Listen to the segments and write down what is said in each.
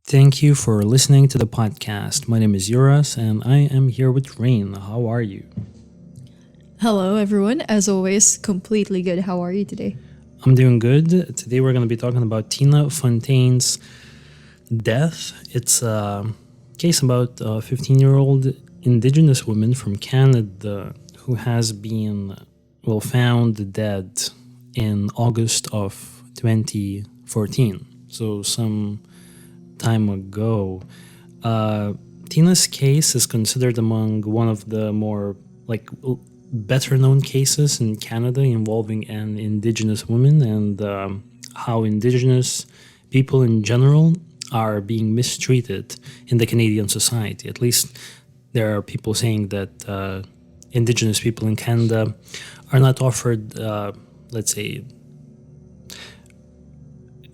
Thank you for listening to the podcast. My name is Yuras and I am here with Rain. How are you? Hello, everyone. As always, completely good. How are you today? I'm doing good. Today we're going to be talking about Tina Fontaine's death. It's a case about a 15-year-old Indigenous woman from Canada who has been, found dead in August of 2014. So some time ago. Tina's case is considered among one of the more better known cases in Canada involving an Indigenous woman and how Indigenous people in general are being mistreated in the Canadian society. At least there are people saying that Indigenous people in Canada are not offered,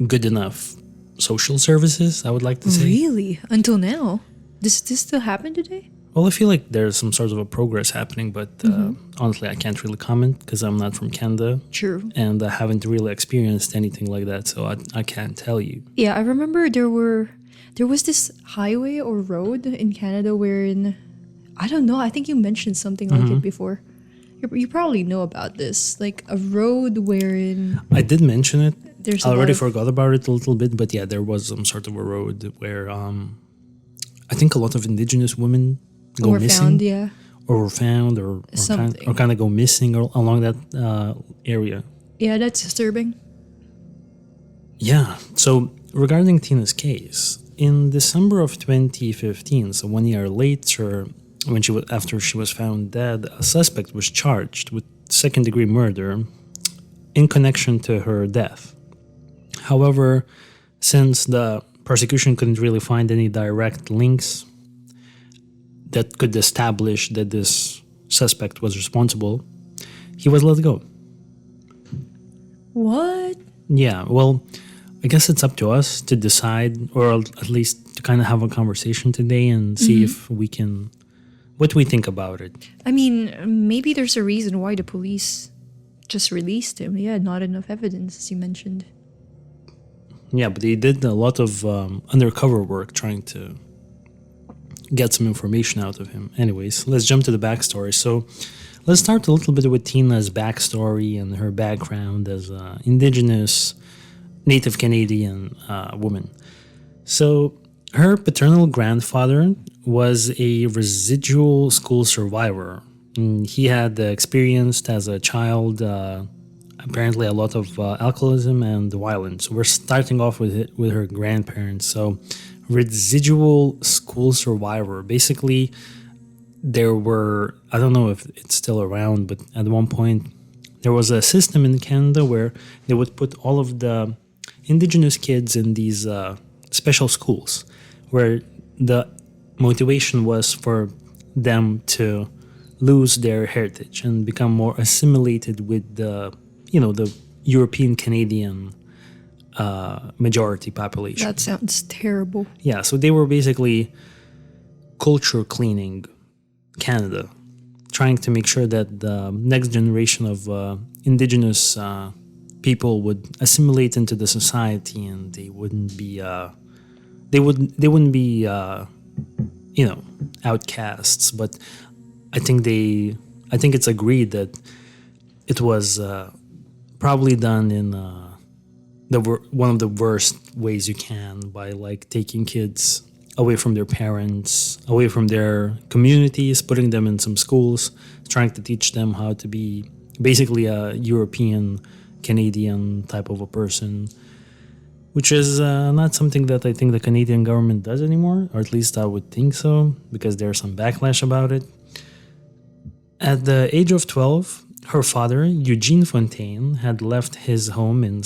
good enough social services, I would like to say. Really? Until now? Does this still happen today? Well, I feel like there's some sort of a progress happening, but honestly, I can't really comment because I'm not from Canada. True. And I haven't really experienced anything like that, so I can't tell you. Yeah, I remember there was this highway or road in Canada wherein, I don't know, I think you mentioned something like it before. You probably know about this. Like a road wherein I did mention it. there's I a already lot of- forgot about it a little bit, but yeah, there was some sort of a road where I think a lot of Indigenous women go were missing. found, yeah. Or were found or Something. kind of go missing along that area. Yeah, that's disturbing. Yeah. So regarding Tina's case, in December of 2015, so 1 year later, after she was found dead, a suspect was charged with second-degree murder in connection to her death. However, since the prosecution couldn't really find any direct links that could establish that this suspect was responsible, he was let go. What? Yeah, well, I guess it's up to us to decide, or at least to kind of have a conversation today and see if we can, what we think about it. I mean, maybe there's a reason why the police just released him. Yeah, not enough evidence, as you mentioned. Yeah, but they did a lot of undercover work trying to get some information out of him. Anyways, let's jump to the backstory. So let's start a little bit with Tina's backstory and her background as an Indigenous Native Canadian woman. So her paternal grandfather was a residual school survivor. And he had experienced as a child apparently a lot of alcoholism and violence. We're starting off with her grandparents. So residual school survivor. Basically, there were, I don't know if it's still around, but at one point there was a system in Canada where they would put all of the Indigenous kids in these special schools where the motivation was for them to lose their heritage and become more assimilated with the European Canadian majority population. That sounds terrible. Yeah, so they were basically culture cleaning Canada, trying to make sure that the next generation of Indigenous people would assimilate into the society and they wouldn't be outcasts. But I think it's agreed that it was probably done in one of the worst ways you can, by taking kids away from their parents, away from their communities, putting them in some schools, trying to teach them how to be basically a European Canadian type of a person, which is not something that I think the Canadian government does anymore, or at least I would think so, because there's some backlash about it. At the age of 12, her father, Eugene Fontaine, had left his home in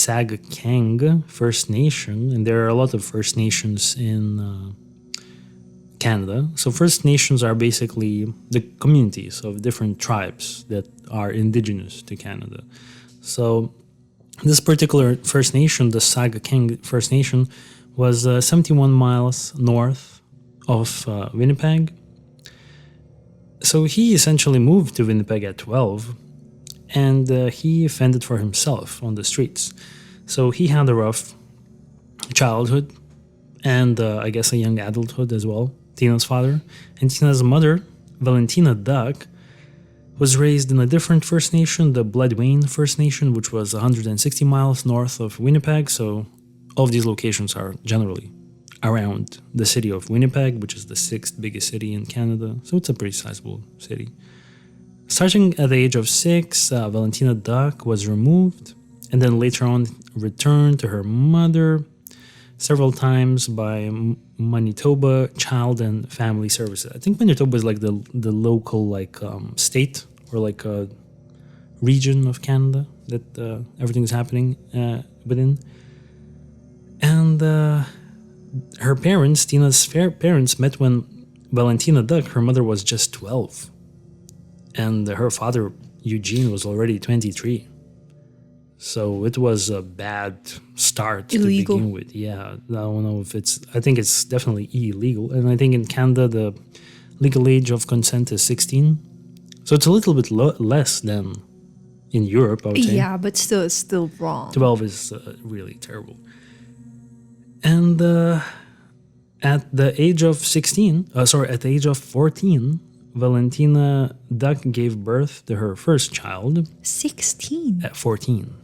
Sagakeng First Nation, and there are a lot of First Nations in Canada. So First Nations are basically the communities of different tribes that are indigenous to Canada. So this particular First Nation, the Sagakeng First Nation, was 71 miles north of Winnipeg. So he essentially moved to Winnipeg at 12, and he fended for himself on the streets. So he had a rough childhood, and I guess a young adulthood as well, Tina's father. And Tina's mother, Valentina Duck, was raised in a different First Nation, the Bloodwayne First Nation, which was 160 miles north of Winnipeg. So all of these locations are generally around the city of Winnipeg, which is the sixth biggest city in Canada. So it's a pretty sizable city. Starting at the age of 6, Valentina Duck was removed and then later on returned to her mother several times by Manitoba Child and Family Services. I think Manitoba is like the local state or like a region of Canada that everything is happening within. And her parents, Tina's parents, met when Valentina Duck, her mother, was just 12. And her father, Eugene, was already 23. So it was a bad start Illegal. to begin with. Yeah, I don't know if I think it's definitely illegal. And I think in Canada, the legal age of consent is 16. So it's a little bit less than in Europe, I would say. Yeah, but still, it's still wrong. 12 is really terrible. And at the age of 14, Valentina Duck gave birth to her first child. 16? At 14.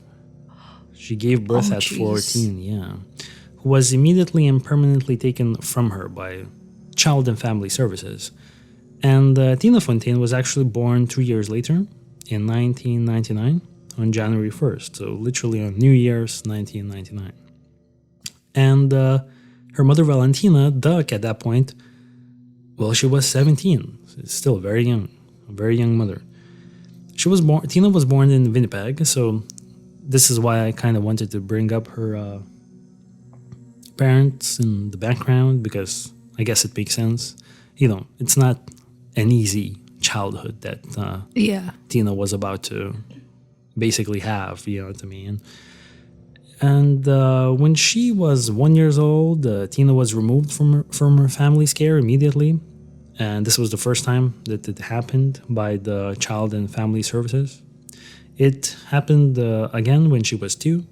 She gave birth at jeez. 14, yeah. Who was immediately and permanently taken from her by Child and Family Services. And Tina Fontaine was actually born 2 years later, in 1999, on January 1st. So literally on New Year's 1999. And her mother, Valentina Duck, at that point, well, she was 17. Still very young, a very young mother. Tina was born in Winnipeg, so this is why I kind of wanted to bring up her parents in the background, because I guess it makes sense. You know, it's not an easy childhood that Tina was about to basically have, you know what I mean? And when she was 1 year old, Tina was removed from her family's care immediately. And this was the first time that it happened by the Child and Family Services. It happened again when she was 2,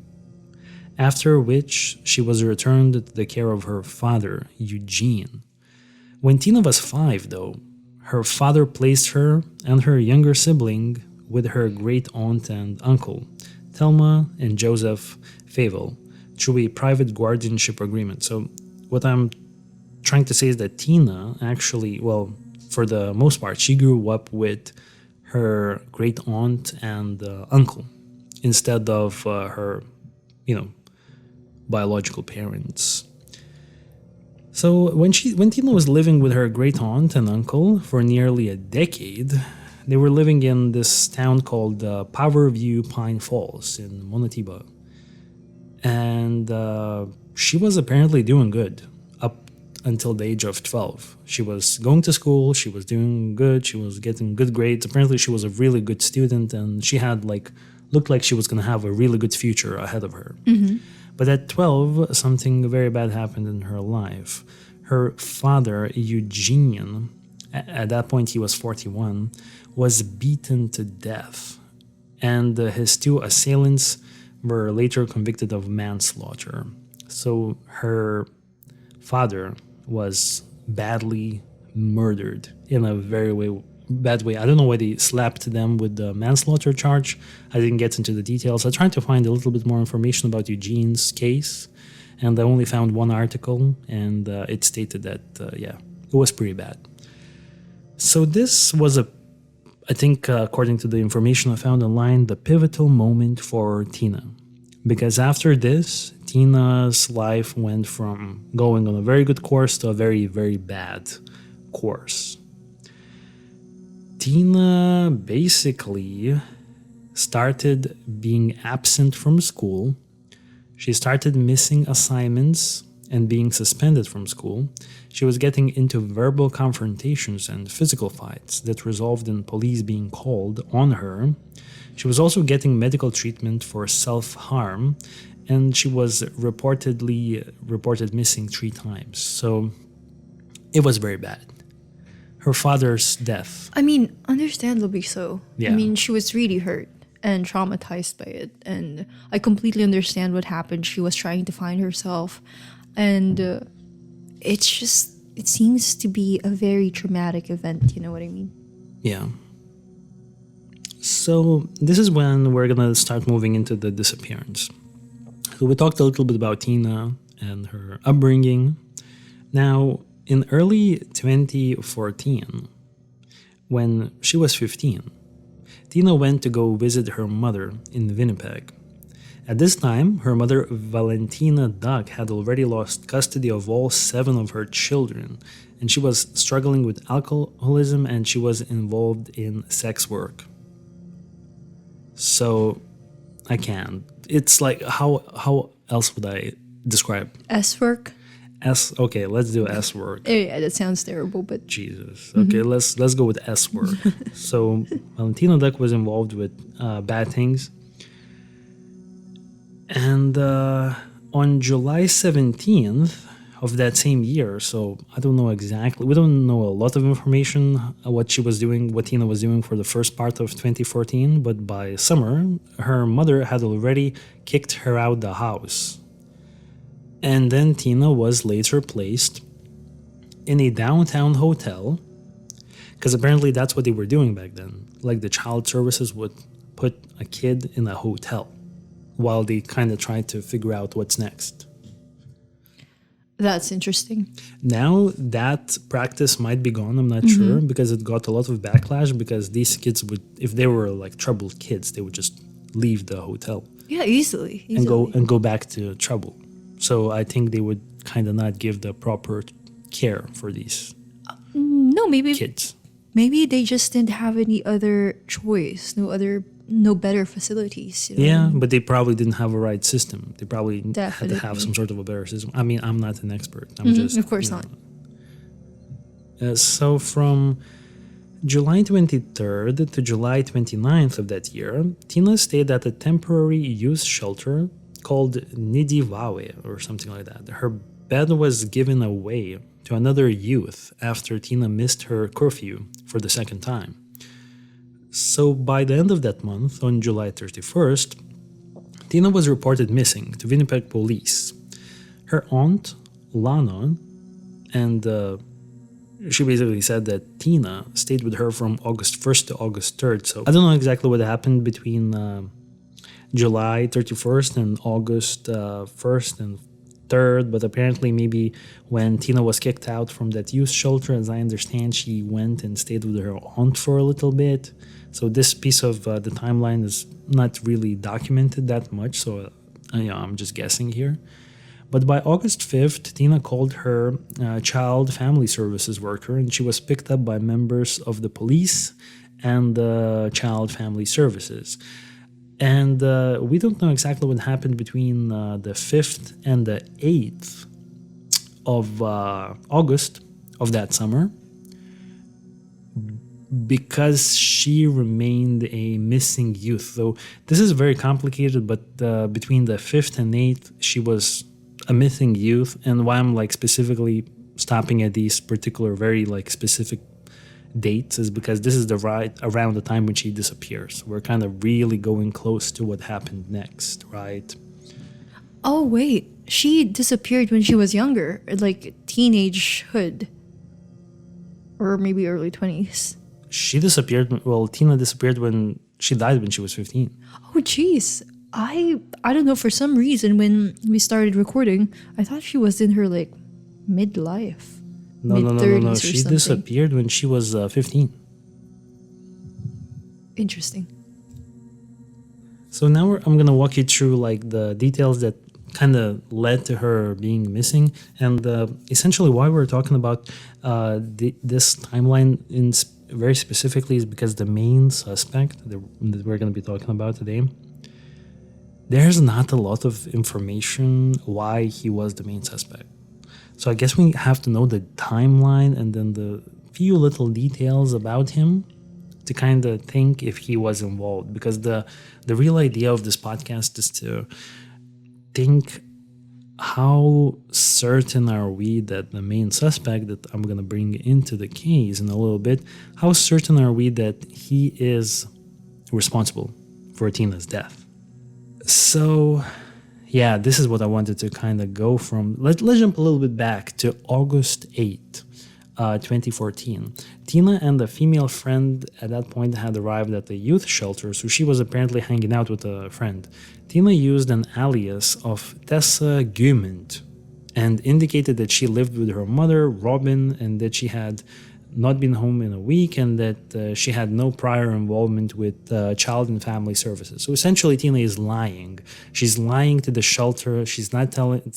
after which she was returned to the care of her father, Eugene. When Tina was 5, though, her father placed her and her younger sibling with her great-aunt and uncle, Thelma and Joseph Favel, through a private guardianship agreement. So what I'm trying to say is that Tina actually, well, for the most part, she grew up with her great aunt and uncle instead of her, biological parents. So when Tina was living with her great aunt and uncle for nearly a decade, they were living in this town called Powerview Pine Falls in Manitoba. And she was apparently doing good until the age of 12. She was going to school, she was doing good, she was getting good grades. Apparently she was a really good student and she had looked like she was going to have a really good future ahead of her. Mm-hmm. But at 12, something very bad happened in her life. Her father, Eugene, at that point he was 41, was beaten to death. And his 2 assailants were later convicted of manslaughter. So her father was badly murdered in a very bad way. I don't know why they slapped them with the manslaughter charge. I didn't get into the details. I tried to find a little bit more information about Eugene's case, and I only found one article, and it stated that, it was pretty bad. So this was I think, according to the information I found online, the pivotal moment for Tina. Because after this, Tina's life went from going on a very good course to a very, very bad course. Tina basically started being absent from school. She started missing assignments and being suspended from school. She was getting into verbal confrontations and physical fights that resolved in police being called on her. She was also getting medical treatment for self-harm, and she was reported missing 3 times. So it was very bad. Her father's death. I mean, understandably so. Yeah. I mean, she was really hurt and traumatized by it. And I completely understand what happened. She was trying to find herself. And it seems to be a very traumatic event, you know what I mean? Yeah. So this is when we're gonna start moving into the disappearance. So we talked a little bit about Tina and her upbringing. Now, in early 2014, when she was 15, Tina went to go visit her mother in Winnipeg. At this time, her mother, Valentina Duck, had already lost custody of all 7 of her children, and she was struggling with alcoholism and she was involved in sex work. So, I can't. It's like, how else would I describe? S work? Okay, let's do S work. Yeah, that sounds terrible, but Jesus. Okay, let's go with S work. So, Valentina Duck was involved with bad things. And on July 17th of that same year, so I don't know exactly, we don't know a lot of information what she was doing, what Tina was doing for the first part of 2014, but by summer, her mother had already kicked her out the house. And then Tina was later placed in a downtown hotel, because apparently that's what they were doing back then. Like the child services would put a kid in a hotel while they kind of tried to figure out what's next. that's interesting. Now that practice might be gone, I'm not sure, because it got a lot of backlash, because these kids would, if they were like troubled kids, they would just leave the hotel Yeah, easily. and go back to trouble. So I think they would kind of not give the proper care for these No, maybe kids. maybe they just didn't have any other choice, no better facilities. You know? Yeah, but they probably didn't have a right system. They probably had to have Definitely. some sort of a better system. I mean, I'm not an expert. I'm just, Of course you not. know. So from July 23rd to July 29th of that year, Tina stayed at a temporary youth shelter called Nidivawe or something like that. Her bed was given away to another youth after Tina missed her curfew for the second time. So by the end of that month, on July 31st, Tina was reported missing to Winnipeg police. Her aunt, Lana, and she basically said that Tina stayed with her from August 1st to August 3rd. So I don't know exactly what happened between July 31st and August 1st and 3rd, but apparently maybe when Tina was kicked out from that youth shelter, as I understand, she went and stayed with her aunt for a little bit. So this piece of the timeline is not really documented that much, so I'm just guessing here. But by August 5th, Tina called her child family services worker, and she was picked up by members of the police and the child family services. And we don't know exactly what happened between the 5th and the 8th of August of that summer, because she remained a missing youth. So this is very complicated, but between the 5th and 8th, she was a missing youth. And why I'm like specifically stopping at these particular very like specific dates is because this is around the time when she disappears. We're kind of really going close to what happened next, right? Oh wait, she disappeared when she was younger, like teenagehood, or maybe early 20s. She disappeared. Well, Tina disappeared when she died when she was 15. Oh jeez, I don't know, for some reason when we started recording, I thought she was in her like midlife. No. Mid-30s or She something. disappeared when she was 15. Interesting. So now I'm gonna walk you through like the details that kind of led to her being missing, and essentially why we're talking about this timeline very specifically is because the main suspect that we're going to be talking about today, there's not a lot of information why he was the main suspect. So I guess we have to know the timeline and then the few little details about him to kind of think if he was involved, because the real idea of this podcast is to think, how certain are we that the main suspect that I'm going to bring into the case in a little bit, how certain are we that he is responsible for Tina's death? So, Yeah, this is what I wanted to kind of go from. Let's jump a little bit back to August 8th, 2014. Tina and a female friend at that point had arrived at the youth shelter, so she was apparently hanging out with a friend. Tina used an alias of Tessa Gumund and indicated that she lived with her mother, Robin, and that she had not been home in a week, and that she had no prior involvement with child and family services. So essentially, Tina is lying. She's lying to the shelter. She's not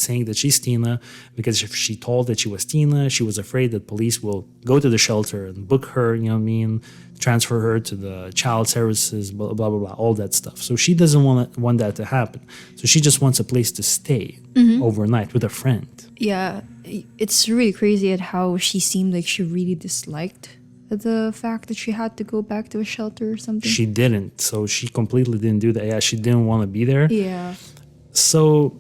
saying that she's Tina, because if she told that she was Tina, she was afraid that police will go to the shelter and book her, you know what I mean, transfer her to the child services, blah, blah, blah, blah, all that stuff. So she doesn't want that to happen. So she just wants a place to stay overnight with a friend. Yeah, it's really crazy at how she seemed like she really disliked the fact that she had to go back to a shelter or something. She didn't. So she completely didn't do that. Yeah, she didn't want to be there. Yeah. So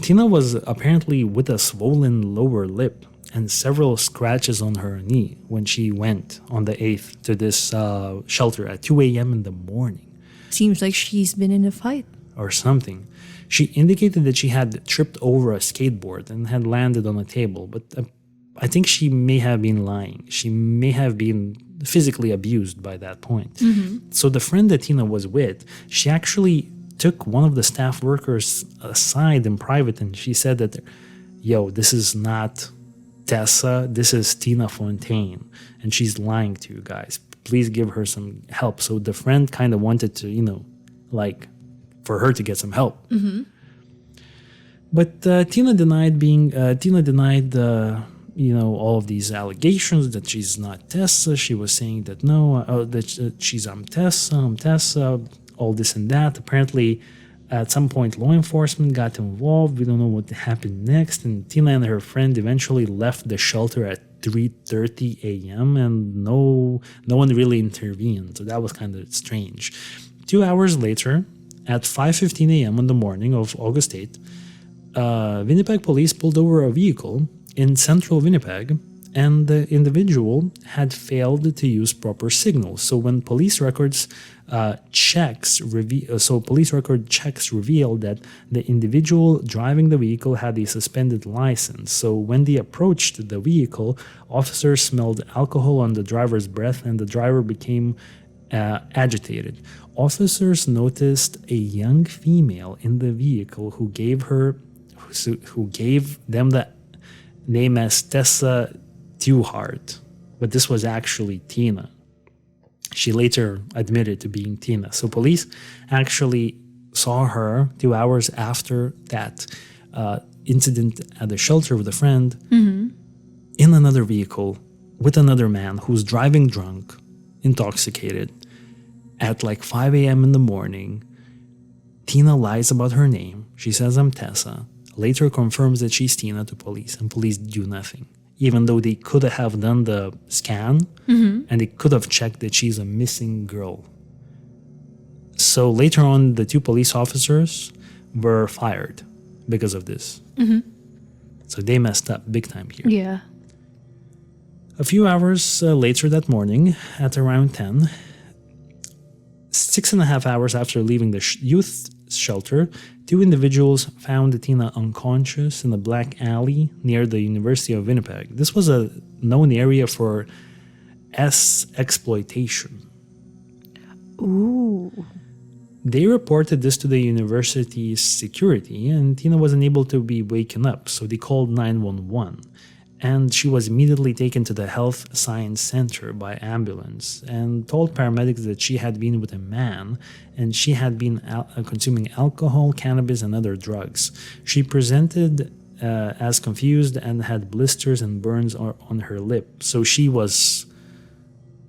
Tina was apparently with a swollen lower lip and several scratches on her knee when she went on the 8th to this shelter at 2 a.m. in the morning. Seems like she's been in a fight. Or something. She indicated that she had tripped over a skateboard and had landed on a table, but I think she may have been lying. She may have been physically abused by that point. So the friend that Tina was with, she actually took one of the staff workers aside in private, and she said that, yo, this is not Tessa, this is Tina Fontaine, and she's lying to you guys. Please give her some help. So the friend kind of wanted to, for her to get some help. But Tina denied all of these allegations that she's not Tessa. She was saying that I'm Tessa, all this and that. Apparently, at some point, law enforcement got involved. We don't know what happened next. And Tina and her friend eventually left the shelter at 3:30 a.m. and no one really intervened. So that was kind of strange. 2 hours later, at 5:15 a.m. on the morning of August 8th, Winnipeg police pulled over a vehicle in central Winnipeg, and the individual had failed to use proper signals. So when police record checks revealed that the individual driving the vehicle had a suspended license. So when they approached the vehicle, officers smelled alcohol on the driver's breath, and the driver became agitated. Officers noticed a young female in the vehicle who gave them the name as Tessa Dewhart, but this was actually Tina. She later admitted to being Tina. So police actually saw her 2 hours after that incident at the shelter with a friend in another vehicle with another man who's driving drunk, intoxicated, at like 5 a.m. in the morning. Tina lies about her name. She says, I'm Tessa. Later confirms that she's Tina to police, and police do nothing. Even though they could have done the scan and they could have checked that she's a missing girl. So later on, the two police officers were fired because of this. So they messed up big time here. Yeah. A few hours later that morning, at around 10, 6.5 hours after leaving the youth shelter, two individuals found Tina unconscious in a black alley near the University of Winnipeg. This was a known area for exploitation. Ooh. They reported this to the university's security, and Tina wasn't able to be waken up, so they called 911. And she was immediately taken to the Health Science Center by ambulance and told paramedics that she had been with a man and she had been consuming alcohol, cannabis, and other drugs. She presented as confused and had blisters and burns on her lip. So she was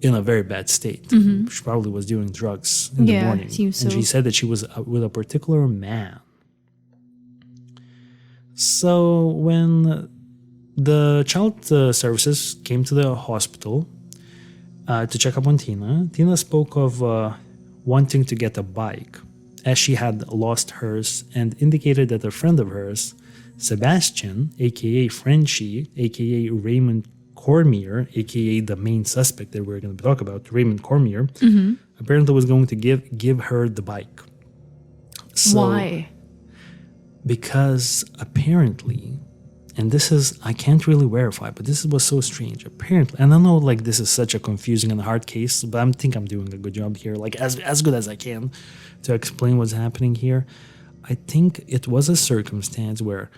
in a very bad state. She probably was doing drugs in the morning. Seems so. And she said that she was with a particular man. So when the child services came to the hospital to check up on Tina, Tina spoke of wanting to get a bike as she had lost hers, and indicated that a friend of hers, Sebastian, aka Frenchie, aka Raymond Cormier, aka the main suspect that we're going to talk about, Raymond Cormier, apparently was going to give her the bike. So, why? because apparently, and this is, I can't really verify, but this was so strange. Apparently, and I know like this is such a confusing and hard case, but I think I'm doing a good job here, like as good as I can to explain what's happening here. I think it was a circumstance where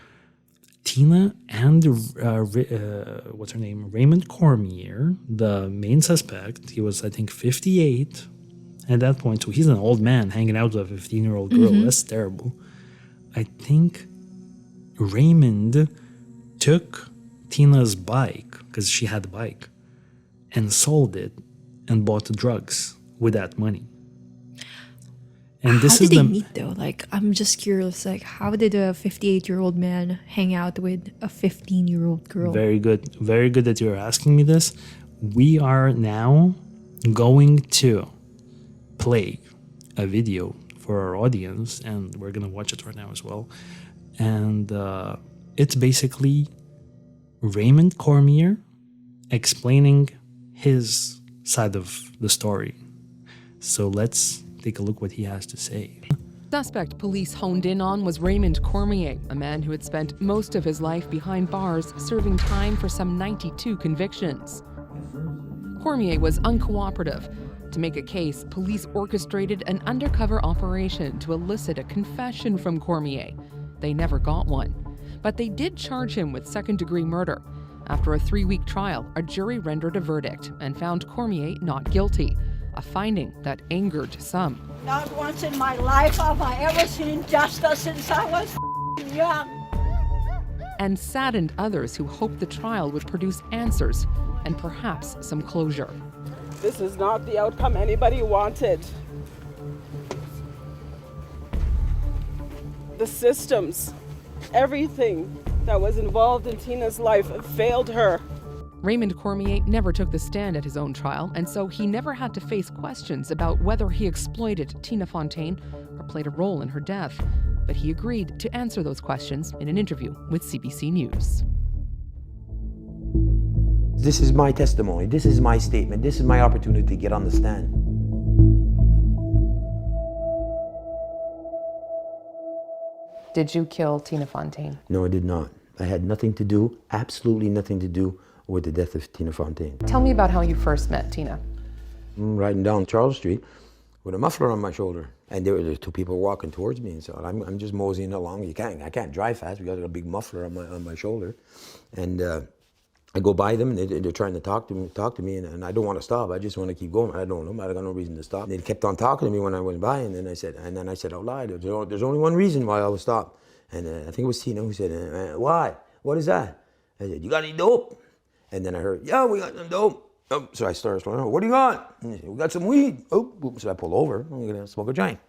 Tina and what's her name, Raymond Cormier, the main suspect, he was I think 58 at that point, so he's an old man hanging out with a 15-year-old girl. That's terrible. I think Raymond took Tina's bike, because she had a bike, and sold it and bought drugs with that money. And How did they meet though? Like, I'm just curious. Like, how did a 58-year-old man hang out with a 15-year-old girl? Very good. Very good that you're asking me this. We are now going to play a video for our audience, and we're going to watch it right now as well. And it's basically Raymond Cormier explaining his side of the story. So let's take a look what he has to say. Suspect police honed in on was Raymond Cormier, a man who had spent most of his life behind bars, serving time for some 92 convictions. Cormier was uncooperative. To make a case, police orchestrated an undercover operation to elicit a confession from Cormier. They never got one, but they did charge him with second-degree murder. After a 3-week trial, a jury rendered a verdict and found Cormier not guilty, a finding that angered some. Not once in my life have I ever seen justice since I was young. And saddened others who hoped the trial would produce answers and perhaps some closure. This is not the outcome anybody wanted. The systems, everything that was involved in Tina's life failed her. Raymond Cormier never took the stand at his own trial, and so he never had to face questions about whether he exploited Tina Fontaine or played a role in her death. But he agreed to answer those questions in an interview with CBC News. This is my testimony, this is my statement, this is my opportunity to get on the stand. Did you kill Tina Fontaine? No, I did not. I had nothing to do, absolutely nothing to do with the death of Tina Fontaine. Tell me about how you first met Tina. I'm riding down Charles Street with a muffler on my shoulder, and there were 2 people walking towards me, and so I'm just moseying along. I can't drive fast because I got a big muffler on my shoulder, and I go by them, and they're trying to talk to me, and I don't want to stop. I just want to keep going. I don't know. I got no reason to stop. They kept on talking to me when I went by, and then I said out loud, "There's only one reason why I will stop." And I think it was Tina who said, "Why? What is that?" I said, "You got any dope?" And then I heard, "Yeah, we got some dope." Oh, so I started slowing down. "What do you got?" And said, "We got some weed." Oh, so I pulled over. I'm gonna smoke a joint.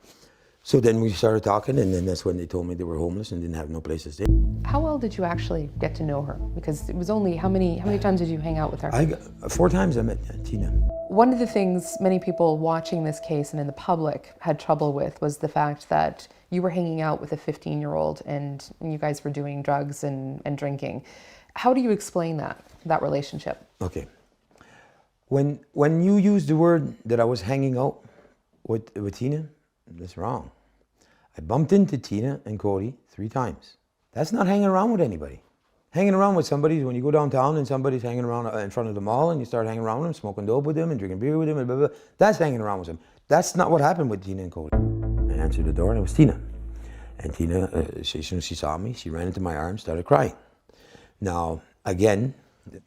So then we started talking, and then that's when they told me they were homeless and didn't have no place to stay. How well did you actually get to know her? Because it was only, how many times did you hang out with her? 4 times I met Tina. One of the things many people watching this case and in the public had trouble with was the fact that you were hanging out with a 15-year-old and you guys were doing drugs and drinking. How do you explain that relationship? Okay. When you use the word that I was hanging out with Tina, that's wrong. I bumped into Tina and Cody 3 times. That's not hanging around with anybody. Hanging around with somebody is when you go downtown and somebody's hanging around in front of the mall and you start hanging around with them, smoking dope with them and drinking beer with them and blah, blah, blah. That's hanging around with them. That's not what happened with Tina and Cody. I answered the door and it was Tina. And Tina, as soon as she saw me, she ran into my arms, started crying. Now, again,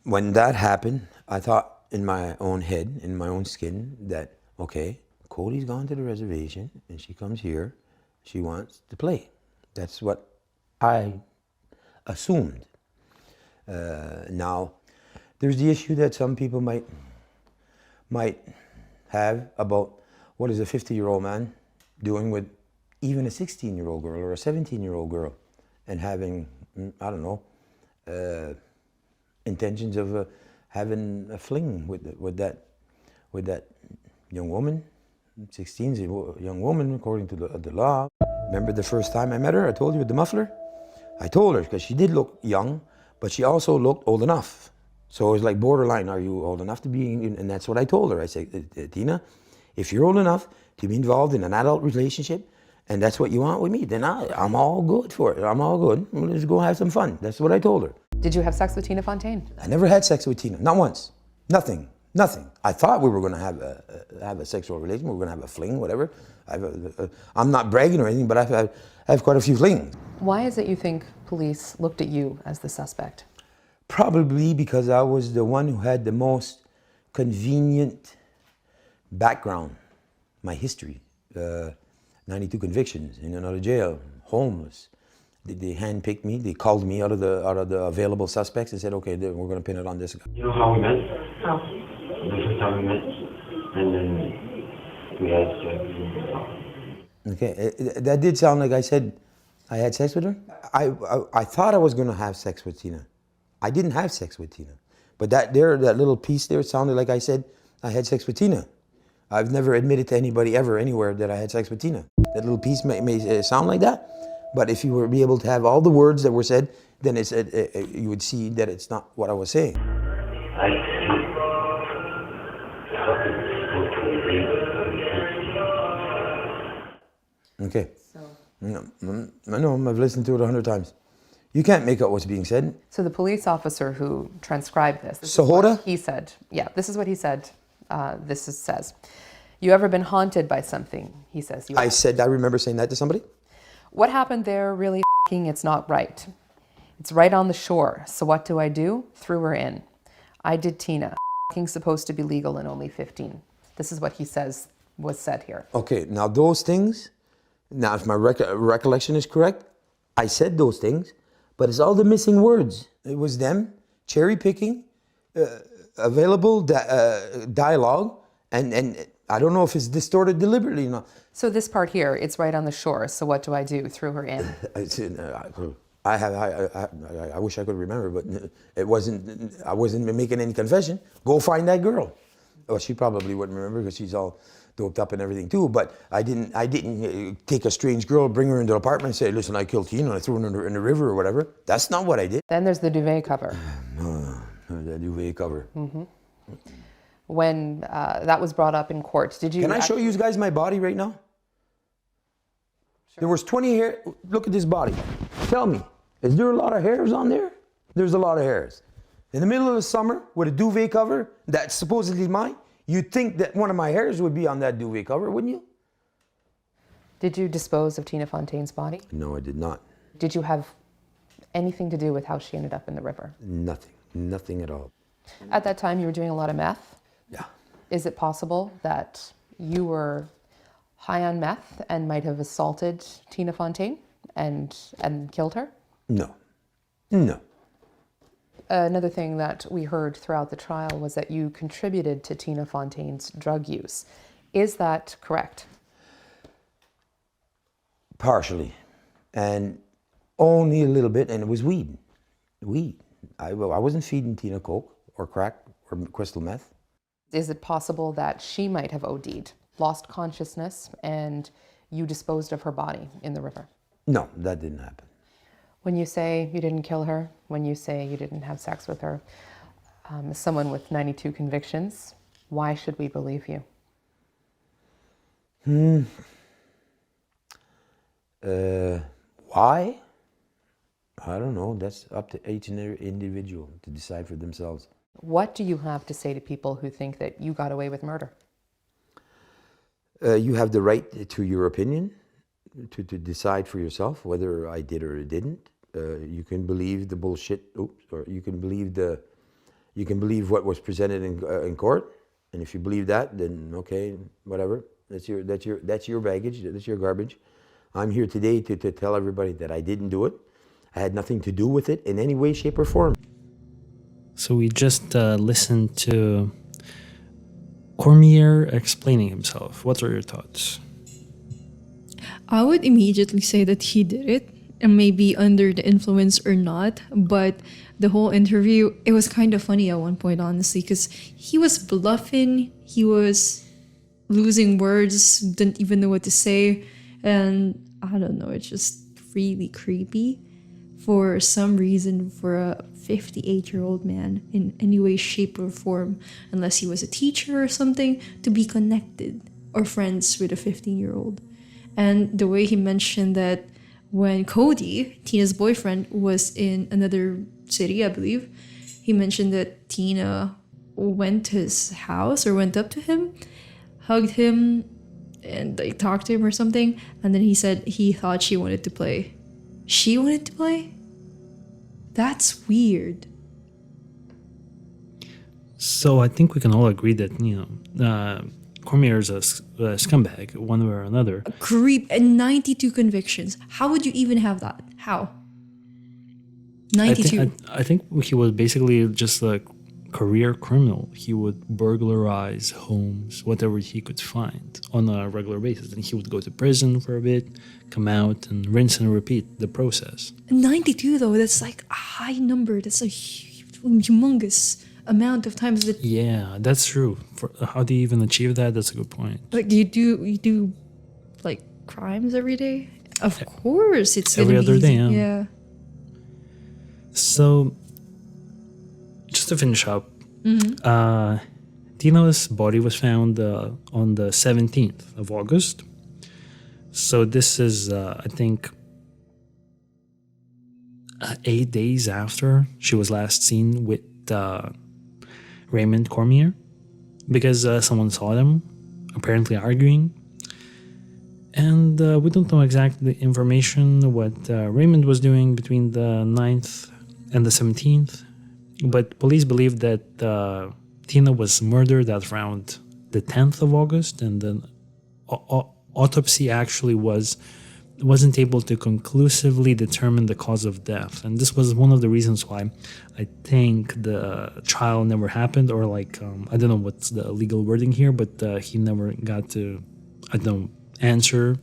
when that happened, I thought in my own head, in my own skin, that, okay, Cody's gone to the reservation and she comes here, she wants to play. That's what I assumed. Now, there's the issue that some people might have about what is a 50-year-old man doing with even a 16-year-old girl or a 17-year-old girl and having, I don't know, intentions of having a fling with that young woman. 16 is a young woman according to the law. Remember the first time I met her, I told you with the muffler? I told her because she did look young, but she also looked old enough. So it was like borderline, are you old enough to be, and that's what I told her. I said, Tina, if you're old enough to be involved in an adult relationship and that's what you want with me, then I'm all good for it. I'm all good. Let's go have some fun. That's what I told her. Did you have sex with Tina Fontaine? I never had sex with Tina, not once. Nothing. I thought we were going to have a sexual relation. We were going to have a fling, whatever. I'm not bragging or anything, but I have quite a few flings. Why is it you think police looked at you as the suspect? Probably because I was the one who had the most convenient background, my history. 92 convictions, in and out of jail, homeless. They handpicked me. They called me out of the available suspects and said, okay, we're going to pin it on this guy. You know how we met? How? The first time we met, and then we had sex. Okay, that did sound like I said I had sex with her. I thought I was going to have sex with Tina. I didn't have sex with Tina, but that little piece there sounded like I said I had sex with Tina. I've never admitted to anybody ever anywhere that I had sex with Tina. That little piece may sound like that, but if you were be able to have all the words that were said, then you would see that it's not what I was saying. Okay. No, I've listened to it 100 times. You can't make out what's being said. So the police officer who transcribed this is Sahota? what he said. Yeah, this is what he said. Says, you ever been haunted by something? He says. I remember saying that to somebody. What happened there really it's not right. It's right on the shore. So what do? Threw her in. I did Tina. Supposed to be legal and only 15. This is what he says was said here. Okay, now those things, now if my recollection is correct, I said those things, but it's all the missing words. It was them cherry picking available dialogue, and I don't know if it's distorted deliberately or not. So this part here, it's right on the shore. So what do? Threw her in. I wish I could remember, but it wasn't. I wasn't making any confession. Go find that girl. Well, she probably wouldn't remember because she's all doped up and everything too. But I didn't take a strange girl, bring her into the apartment, and say, "Listen, I killed Tina, and I threw her in the river or whatever." That's not what I did. Then there's the duvet cover. The duvet cover. Mm-hmm. When that was brought up in court, did you? Can I show you guys my body right now? Sure. There was 20 hair. Look at this body. Tell me, is there a lot of hairs on there? There's a lot of hairs. In the middle of the summer, with a duvet cover that's supposedly mine, you'd think that one of my hairs would be on that duvet cover, wouldn't you? Did you dispose of Tina Fontaine's body? No, I did not. Did you have anything to do with how she ended up in the river? Nothing. Nothing at all. At that time, you were doing a lot of meth? Yeah. Is it possible that you were high on meth and might have assaulted Tina Fontaine and killed her? No. Another thing that we heard throughout the trial was that you contributed to Tina Fontaine's drug use. Is that correct? Partially. And only a little bit, and it was weed. I wasn't feeding Tina coke or crack or crystal meth. Is it possible that she might have OD'd, lost consciousness, and you disposed of her body in the river? No, that didn't happen. When you say you didn't kill her, when you say you didn't have sex with her, as someone with 92 convictions, why should we believe you? Why? I don't know. That's up to each and every individual to decide for themselves. What do you have to say to people who think that you got away with murder? You have the right to your opinion, to decide for yourself whether I did or didn't. You can believe the bullshit, or you can believe what was presented in court, and if you believe that, then okay, whatever. That's your baggage. That's your garbage. I'm here today to tell everybody that I didn't do it. I had nothing to do with it in any way, shape, or form. So we just listened to Cormier explaining himself. What are your thoughts? I would immediately say that he did it, and maybe under the influence or not, but the whole interview, it was kind of funny at one point, honestly, because he was bluffing, he was losing words, didn't even know what to say, and I don't know, it's just really creepy for some reason for a 58-year-old man in any way, shape, or form, unless he was a teacher or something, to be connected or friends with a 15-year-old. And the way he mentioned that when Cody, Tina's boyfriend, was in another city, I believe, he mentioned that Tina went to his house or went up to him, hugged him, and like talked to him or something. And then he said he thought she wanted to play. She wanted to play? That's weird. So I think we can all agree that, Cormier is a scumbag, one way or another. A creep and 92 convictions. How would you even have that? How? 92. I think he was basically just a career criminal. He would burglarize homes, whatever he could find on a regular basis. And he would go to prison for a bit, come out, and rinse and repeat the process. 92 though, that's like a high number. That's a humongous amount of times that. Yeah, that's true. How do you even achieve that? That's a good point. Like, you do like crimes every day? Of course, it's every gonna be other day. easy. Yeah. So, just to finish up, Tina's body was found on the 17th of August. So this is, I think, 8 days after she was last seen with Raymond Cormier, because someone saw them apparently arguing. And we don't know exactly the information what Raymond was doing between the 9th and the 17th, but police believe that Tina was murdered at around the 10th of August, and then autopsy actually wasn't able to conclusively determine the cause of death. And this was one of the reasons why I think the trial never happened, or like, I don't know what's the legal wording here, but he never got to, answer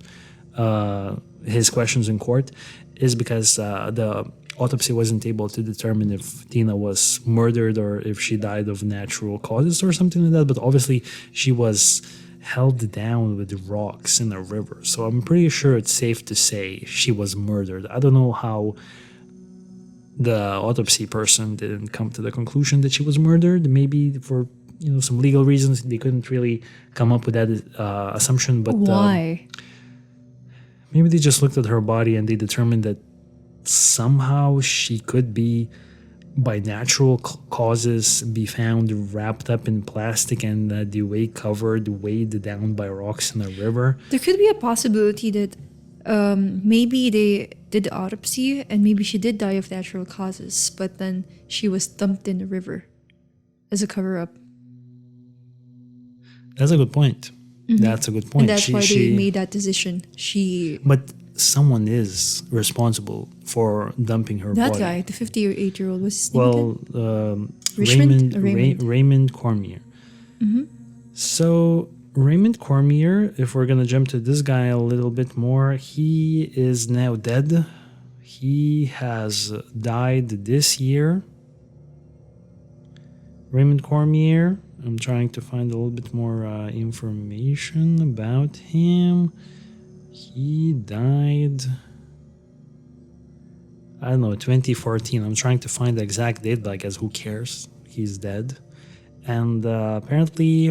his questions in court, is because the autopsy wasn't able to determine if Tina was murdered or if she died of natural causes or something like that. But obviously she was held down with rocks in a river, so I'm pretty sure it's safe to say she was murdered. I don't know how the autopsy person didn't come to the conclusion that she was murdered. Maybe for some legal reasons they couldn't really come up with that assumption. But why? Maybe they just looked at her body and they determined that somehow she could be, by natural causes, be found wrapped up in plastic and the way covered, weighed down by rocks in a river. There could be a possibility that maybe they did the autopsy and maybe she did die of natural causes, but then she was dumped in the river as a cover-up. That's a good point. Mm-hmm. That's a good point. And that's why they made that decision. But someone is responsible for dumping her that body. That guy, the 58-year-old, was his name again? Raymond Cormier. Mm-hmm. So Raymond Cormier, if we're going to jump to this guy a little bit more, he is now dead. He has died this year. Raymond Cormier, I'm trying to find a little bit more information about him. He died, I don't know, 2014. I'm trying to find the exact date, but I guess who cares? He's dead. And apparently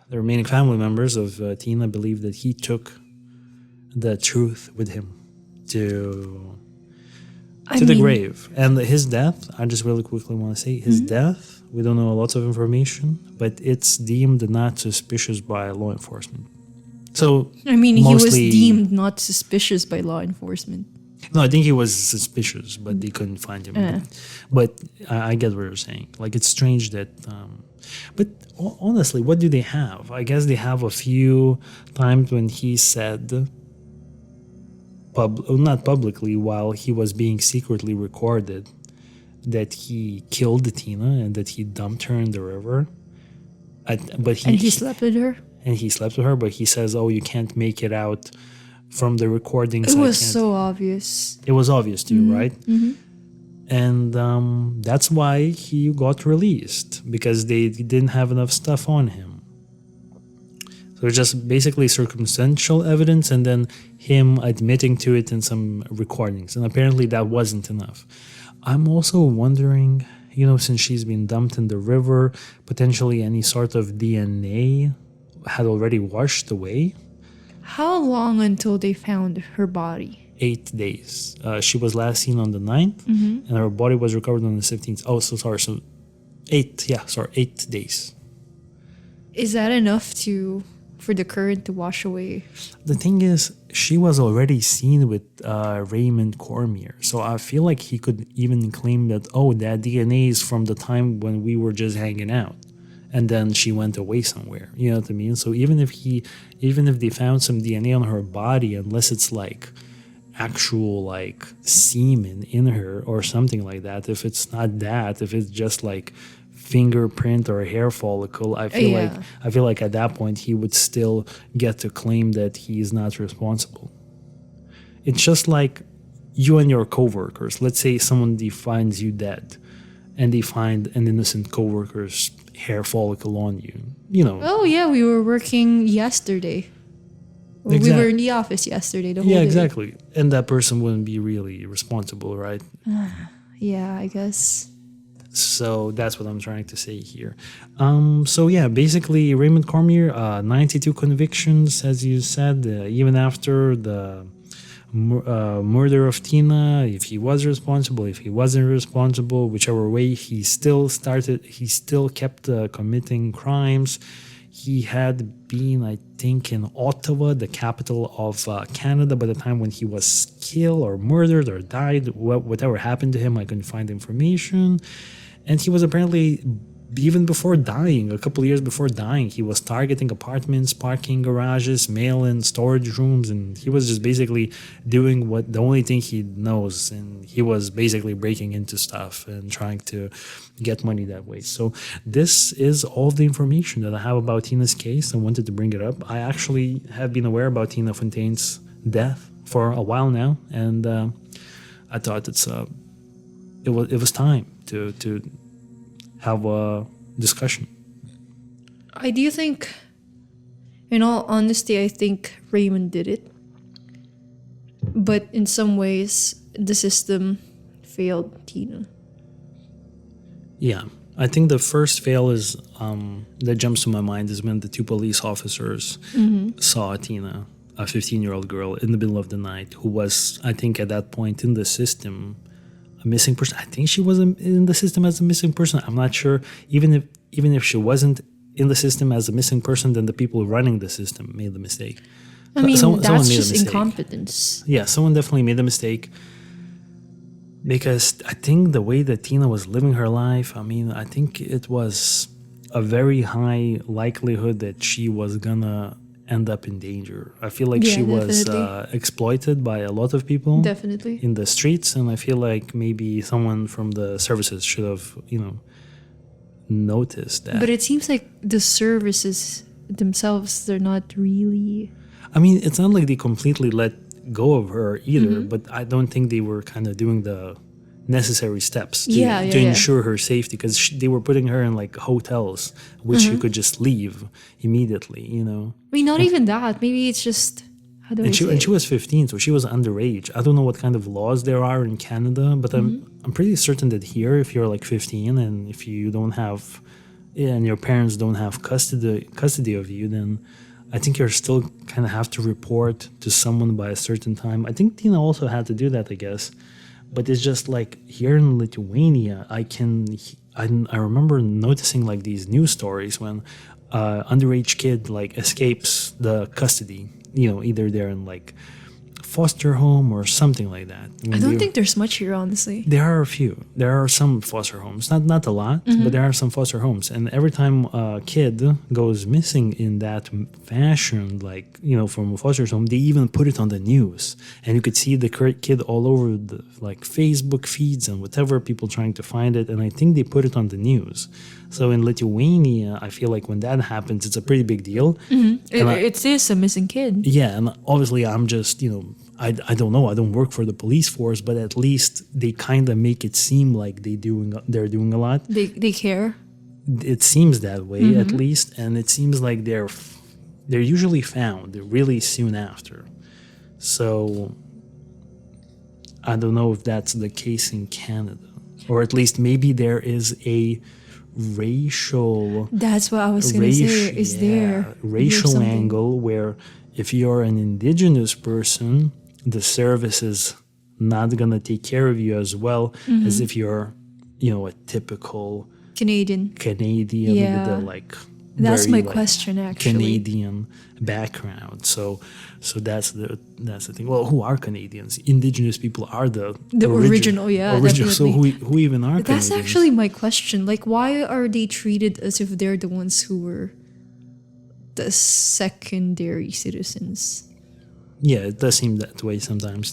the remaining family members of Tina believe that he took the truth with him to the grave. And his death, I just really quickly want to say, his death, we don't know lots of information, but it's deemed not suspicious by law enforcement. So he was deemed not suspicious by law enforcement. No, I think he was suspicious, but they couldn't find him. But I get what you're saying. Like, it's strange that... but honestly, what do they have? I guess they have a few times when he said... not publicly, while he was being secretly recorded, that he killed Tina and that he dumped her in the river. And he slept with her? And he slept with her, but he says, you can't make it out from the recordings. It was so obvious. It was obvious to you, right? Mm-hmm. And that's why he got released, because they didn't have enough stuff on him. So it's just basically circumstantial evidence and then him admitting to it in some recordings. And apparently that wasn't enough. I'm also wondering, since she's been dumped in the river, potentially any sort of DNA had already washed away. How long until they found her body? 8 days. She was last seen on the 9th, and her body was recovered on the 17th. Oh, so sorry. So 8 days. Is that enough for the current to wash away? The thing is, she was already seen with Raymond Cormier. So I feel like he could even claim that, oh, that DNA is from the time when we were just hanging out. And then she went away somewhere. You know what I mean? So even if they found some DNA on her body, unless it's like actual like semen in her or something like that, if it's not that, if it's just like fingerprint or a hair follicle, I feel like at that point he would still get to claim that he's not responsible. It's just like you and your coworkers. Let's say someone finds you dead, and they find an innocent coworker's hair follicle on you. You know. Oh yeah, we were working yesterday. We were in the office yesterday. The whole day. Exactly. And that person wouldn't be really responsible, right? Yeah, I guess. So that's what I'm trying to say here. So yeah, basically Raymond Cormier, 92 convictions, as you said, even after the murder of Tina. If he was responsible, if he wasn't responsible, whichever way, he still kept committing crimes. He had been, I think, in Ottawa, the capital of Canada, by the time when he was killed or murdered or died. Whatever happened to him, I couldn't find information. And he was apparently, even before dying, a couple of years before dying, he was targeting apartments, parking garages, mail and storage rooms, and he was just basically doing the only thing he knows, and he was basically breaking into stuff and trying to get money that way. So this is all the information that I have about Tina's case. I wanted to bring it up. I actually have been aware about Tina Fontaine's death for a while now, and I thought it was time to have a discussion. I do think, in all honesty, I think Raymond did it. But in some ways, the system failed Tina. Yeah, I think the first fail is that jumps to my mind is when the two police officers saw Tina, a 15-year-old girl, in the middle of the night, who was, I think, at that point in the system, a missing person. I think she was in the system as a missing person. I'm not sure. Even if she wasn't in the system as a missing person, then the people running the system made the mistake. I mean, someone that's made a just mistake. incompetence. Yeah, someone definitely made a mistake. Because I think the way that Tina was living her life, I mean, I think it was a very high likelihood that she was gonna end up in danger. I feel like she was exploited by a lot of people. Definitely. In the streets, and I feel like maybe someone from the services should have, noticed that. But it seems like the services themselves, they're not really... I mean, it's not like they completely let go of her either, but I don't think they were kind of doing the necessary steps to ensure her safety, because they were putting her in like hotels, which you could just leave immediately, I mean, not even that. Maybe it's just... And she was 15, so she was underage. I don't know what kind of laws there are in Canada, but I'm pretty certain that here, if you're like 15 and if you don't have, and your parents don't have custody of you, then I think you're still kind of have to report to someone by a certain time. I think Tina also had to do that, I guess. But it's just like here in Lithuania, I remember noticing like these news stories when underage kid like escapes the custody. Either they're in like foster home or something like that. I don't think there's much here, honestly. There are a few. There are some foster homes, not a lot, but there are some foster homes. And every time a kid goes missing in that fashion, like, from a foster home, they even put it on the news. And you could see the kid all over the like Facebook feeds and whatever, people trying to find it. And I think they put it on the news. So in Lithuania, I feel like when that happens, it's a pretty big deal. It is a missing kid. Yeah, and obviously I'm just, I don't know. I don't work for the police force, but at least they kind of make it seem like they're doing a lot. They care. It seems that way, at least, and it seems like they're usually found really soon after. So I don't know if that's the case in Canada, or at least maybe there is a racial. That's what I was going to say. Is there racial angle where if you're an Indigenous person, the service is not gonna take care of you as well as if you're, a typical Canadian. Canadian Yeah. with the That's very, my question, actually. Canadian background. So that's the thing. Well, who are Canadians? Indigenous people are the original, yeah, original. So definitely. who even are That's Canadians? actually my question. Like, why are they treated as if they're the ones who were the secondary citizens? Yeah, it does seem that way sometimes.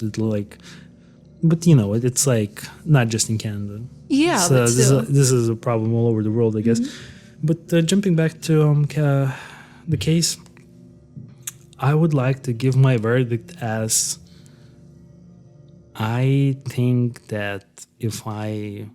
But it's like not just in Canada. Yeah, So but still. this is a problem all over the world, I guess. But jumping back to the case, I would like to give my verdict as I think that if I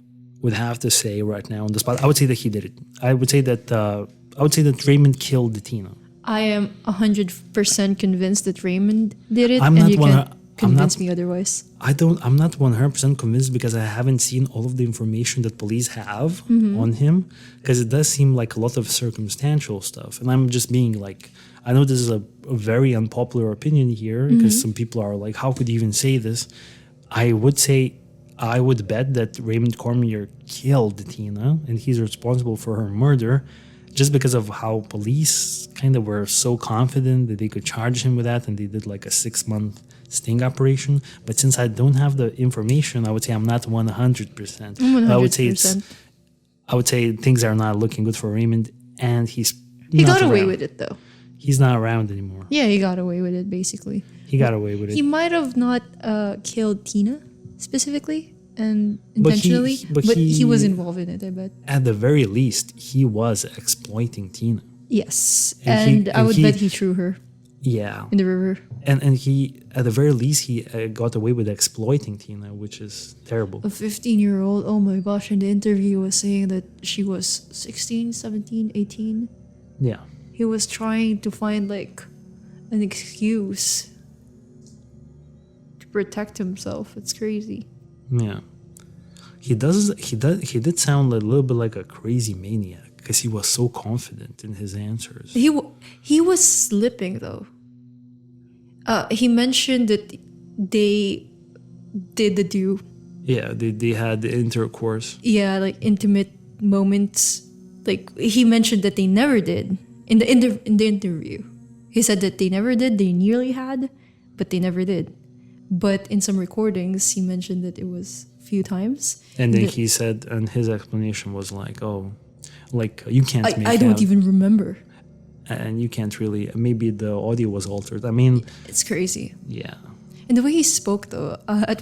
would have to say right now on the spot, I would say that he did it. I would say that Raymond killed Tina. I am 100% convinced that Raymond did it, I'm and not you one- can't I'm convince not- me otherwise. I'm not 100% convinced because I haven't seen all of the information that police have on him, because it does seem like a lot of circumstantial stuff. And I'm just being like, I know this is a very unpopular opinion here because some people are like, how could you even say this? I would bet that Raymond Cormier killed Tina and he's responsible for her murder, just because of how police kind of were so confident that they could charge him with that, and they did like a 6-month sting operation. But since I don't have the information, I would say I'm not 100%. I would say 100%. I would say things are not looking good for Raymond, and He not got away around. with it, though. He's not around anymore. Yeah, he got away with it, basically. He got away with it. He might have not killed Tina specifically and But he- intentionally, but but he was he- involved in it, I bet. At the very least, he was exploiting Tina. Yes, And and I would bet he threw her Yeah. in the river. And he, at the very least, he got away with exploiting Tina, which is terrible. A 15-year-old, oh my gosh, in the interview he was saying that she was 16, 17, 18. Yeah. He was trying to find like an excuse to protect himself. It's crazy. Yeah. He did sound a little bit like a crazy maniac because he was so confident in his answers. He was slipping though. He mentioned that they did the do. Yeah, they had the intercourse. Yeah, like intimate moments. Like he mentioned that they never did in the interview. He said that they never did. They nearly had, but they never did. But in some recordings, he mentioned that it was a few times. And then that- he said, and his explanation was like, "Oh, like you can't make I don't out, even remember. and you can't really. Maybe the audio was altered. I mean, It's crazy. yeah, And the way he spoke, though, at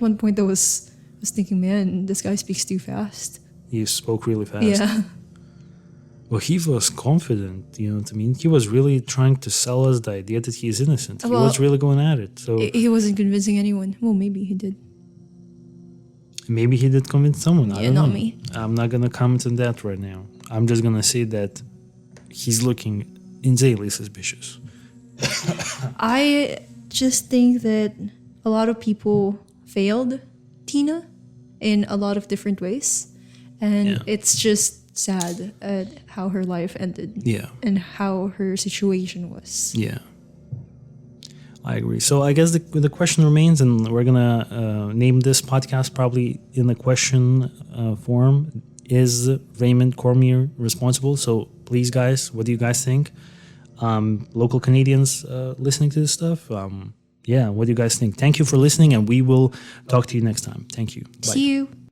one point, I was thinking, man, this guy speaks too fast. he spoke really fast. Yeah, Well, he was confident. You know what I mean? He was really trying to sell us the idea that he's innocent. He Well, was really going at it. So he wasn't convincing anyone. Well, maybe he did. maybe he did convince someone. I Yeah, don't not know. me. I'm not gonna comment on that right now. I'm just gonna say that he's looking insanely suspicious. I just think that a lot of people failed Tina in a lot of different ways, and Yeah. it's just sad at how her life ended. Yeah. And how her situation was. Yeah, I agree. So I guess the question remains, and we're gonna name this podcast probably in the question form: is Raymond Cormier responsible? So please, guys, what do you guys think? Local Canadians listening to this stuff, yeah, what do you guys think? Thank you for listening, and we will talk to you next time. Thank you. Bye. See you.